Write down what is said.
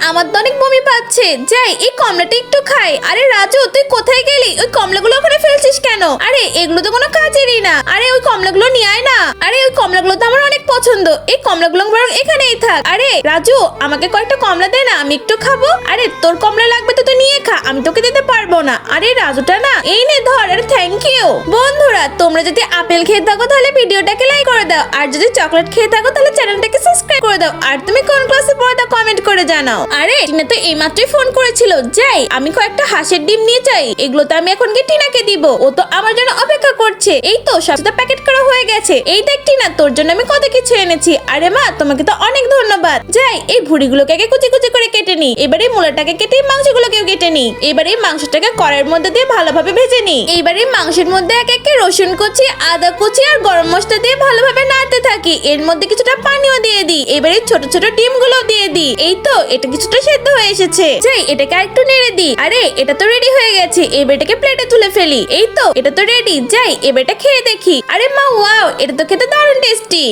আমার তো অনেক বমি পাচ্ছে, যাই এই কমলাটা একটু খাই। আরে রাজু, তুই কোথায় গেলি? ওই কমলাগুলো ওখানে ফেলছিস কেন? আরে এগুলো তো কোনো কাজেরই না। আরে ওই কমলাগুলো নিয়ে আয় না। আরে ওই কমলাগুলো তো আমার অনেক পছন্দ, এই কমলাগুলো বরং এখানেই থাক। আরে রাজু, আমাকে কয়েকটা কমলা দে না, আমি একটু খাবো। আরে তোর কমলা লাগবে তো তুই নিয়ে খা, আমি তোকে দিতে পারবো না। আরে রাজুটা না, এই নে ধর। আরে থ্যাংক ইউ। বন্ধুরা, তোমরা যদি আপেল খেয়ে থাকো তাহলে ভিডিওটাকে লাইক করে দাও, আর যদি চকলেট খেয়ে থাকো তাহলে চ্যানেলটাকে সাবস্ক্রাইব করে দাও। আর তুমি কোন ক্লাসে পড়ো তা কমেন্ট করে জানাও। আরে টিনা তো এইমাত্রই ফোন করেছিল, যাই আমি কয়েকটা হাঁসের ডিম নিয়ে যাই, এগুলো তো আমি এখন গিয়ে টিনাকে দিব, ও তো আমার জন্য অপেক্ষা করছে। এই তো সবটা প্যাকেট করা হয়ে গেছে। এই দেখ টিনা, তোর জন্য আমি কত কিছু এনেছি। আরে মা, তোমাকে তো অনেক ধন্যবাদ। যাই এই ভুড়িগুলোকে আগে কুচি কুচি করে কেটে নি, এবারে মূলাটাকে কেটে মাংসগুলোকেও কেটে নি। এবারে মাংসটাকে কড়াইয়ের মধ্যে দিয়ে ভালোভাবে ভেজে নি। এইবারে মাংসের মধ্যে এক একে রসুন কুচি, আদা কুচি আর গরম মশলা দিয়ে ভালোভাবে নাড়তে থাকি। এর মধ্যে কিছুটা পানিও দিয়ে দিই। এবারে ছোট ছোট ডিমগুলো দিয়ে দিই। এই তো এটা কিছুটা সেদ্ধ হয়ে এসেছে। যাই এটাকে আরেকটু নেড়ে দিই। আরে এটা তো রেডি হয়ে গেছে, এবার এটাকে প্লেটে তুলে ফেলি। এই তো এটা তো রেডি। যাই এবার এটা খেয়ে দেখি। আরে মা, ওয়াও, এটা তো খেতে দারুণ টেস্টি।